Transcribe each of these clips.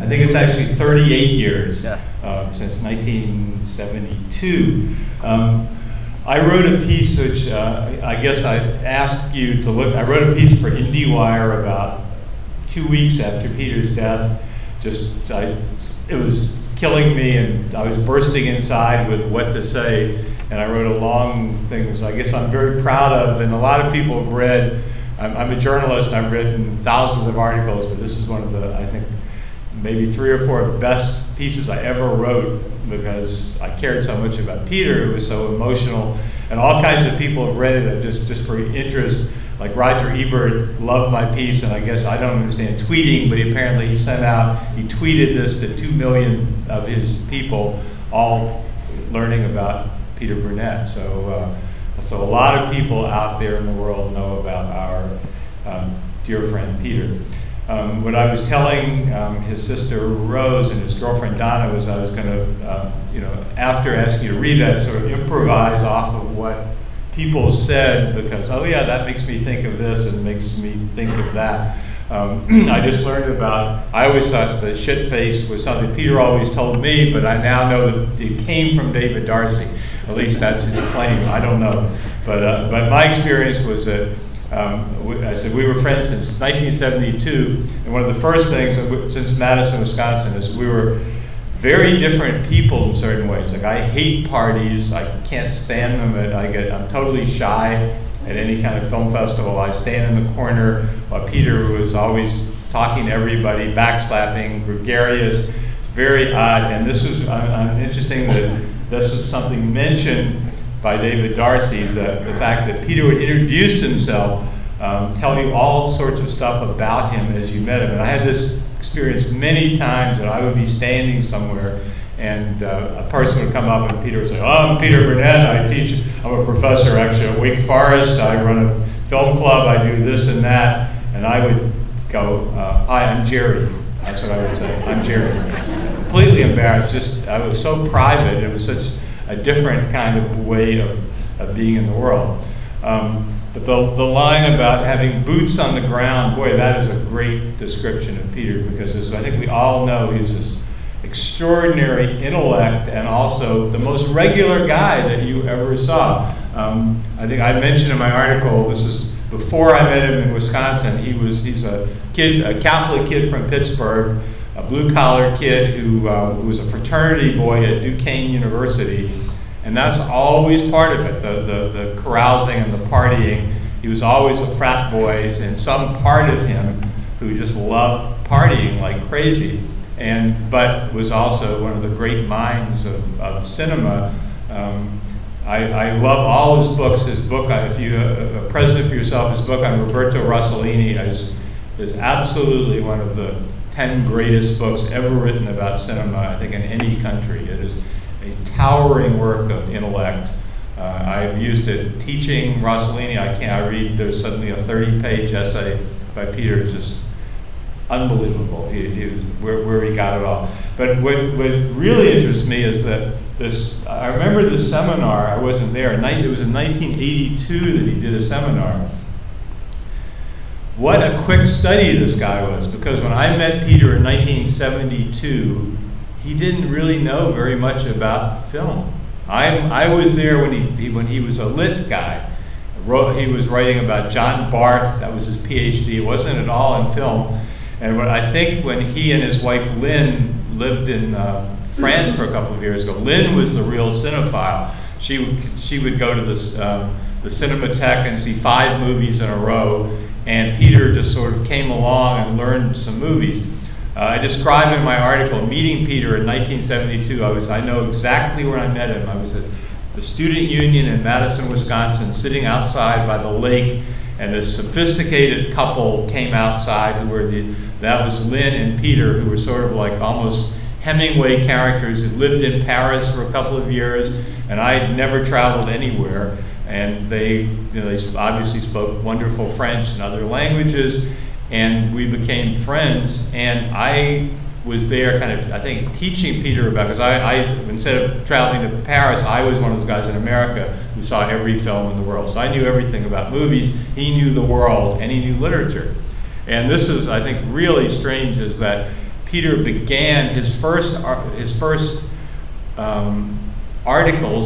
I think it's actually 38 years since 1972. I wrote a piece which I guess I asked you to look. I wrote a piece for IndieWire about 2 weeks after Peter's death. It was killing me, and I was bursting inside with what to say. And I wrote a long thing, which I guess I'm very proud of, and a lot of people have read. I'm a journalist, and I've written thousands of articles, but this is one of the, I think, maybe 3 or 4 best pieces I ever wrote, because I cared so much about Peter. It was so emotional, and all kinds of people have read it just for interest. Like Roger Ebert loved my piece, and I guess I don't understand tweeting, but apparently he tweeted this to 2 million of his people, all learning about Peter Brunette. So a lot of people out there in the world know about our dear friend Peter. What I was telling his sister Rose and his girlfriend Donna was I was going to, after asking you to read that, sort of improvise off of what people said, because, oh yeah, that makes me think of this and makes me think of that. I just learned about, I always thought the shit face was something Peter always told me, but I now know that it came from David Darcy. At least that's his claim. I don't know. But my experience was that I said we were friends since 1972, and one of the first things since Madison, Wisconsin, is we were very different people in certain ways. Like, I hate parties. I can't stand them. I'm totally shy at any kind of film festival. I stand in the corner while Peter was always talking to everybody, backslapping, gregarious. It's very odd. And this was interesting that this was something mentioned by David Darcy, the fact that Peter would introduce himself, tell you all sorts of stuff about him as you met him. And I had this experience many times that I would be standing somewhere and a person would come up and Peter would say, oh, I'm Peter Brunette, I'm a professor actually at Wake Forest, I run a film club, I do this and that, and I would go, hi, I'm Gerry. That's what I would say, I'm Gerry. Completely embarrassed, I was so private, it was such a different kind of way of being in the world. But the line about having boots on the ground, boy, that is a great description of Peter, because as I think we all know, he was this extraordinary intellect and also the most regular guy that you ever saw. I think I mentioned in my article, this is before I met him in Wisconsin, he's a Catholic kid from Pittsburgh, a blue-collar kid who was a fraternity boy at Duquesne University. And that's always part of it, the carousing and the partying. He was always a frat boy, and some part of him who just loved partying like crazy, but was also one of the great minds of cinema. I love all his books. His book, if you're a President for Yourself, his book on Roberto Rossellini is absolutely one of the 10 greatest books ever written about cinema, I think, in any country. It is a towering work of intellect. I've used it teaching Rossellini. I read, there's suddenly a 30-page essay by Peter. It's just unbelievable where he got it all. But what really interests me is that I remember this seminar, I wasn't there, it was in 1982 that he did a seminar. What a quick study this guy was, because when I met Peter in 1972, he didn't really know very much about film. I was there when he was a lit guy. He was writing about John Barth, that was his PhD. It wasn't at all in film. And I think when he and his wife Lynn lived in France for a couple of years ago, Lynn was the real cinephile. She would go to the Cinematheque and see 5 movies in a row, and Peter just sort of came along and learned some movies. I describe in my article meeting Peter in 1972. I know exactly where I met him. I was at the Student Union in Madison, Wisconsin, sitting outside by the lake, and a sophisticated couple came outside that was Lynn and Peter, who were sort of like almost Hemingway characters who lived in Paris for a couple of years, and I had never traveled anywhere. And they obviously spoke wonderful French and other languages, and we became friends. And I was there kind of, I think, teaching Peter about, because I instead of traveling to Paris, I was one of those guys in America who saw every film in the world. So I knew everything about movies, he knew the world, and he knew literature. And this is, I think, really strange, is that Peter began his first articles.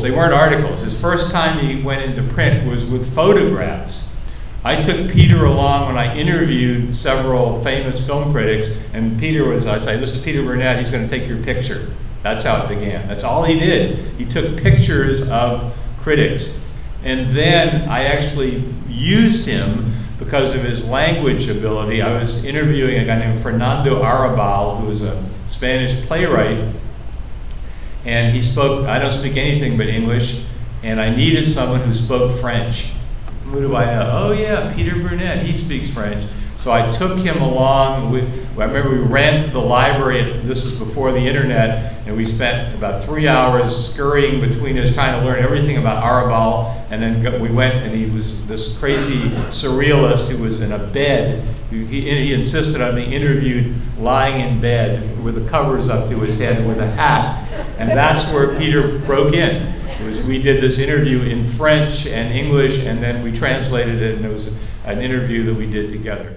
They weren't articles. His first time he went into print was with photographs. I took Peter along when I interviewed several famous film critics, and I say, this is Peter Brunette, he's going to take your picture. That's how it began. That's all he did. He took pictures of critics. And then I actually used him because of his language ability. I was interviewing a guy named Fernando Arrabal, who was a Spanish playwright, and he spoke, I don't speak anything but English, and I needed someone who spoke French. Who do I know? Oh yeah, Peter Brunette, he speaks French. So I took him along. I remember we ran to the library, this was before the internet, and we spent about 3 hours scurrying between us trying to learn everything about Arrabal, and then we went, and he was this crazy surrealist who was in a bed. He insisted on being interviewed lying in bed with the covers up to his head with a hat, and that's where Peter broke in. We did this interview in French and English, and then we translated it, and it was an interview that we did together.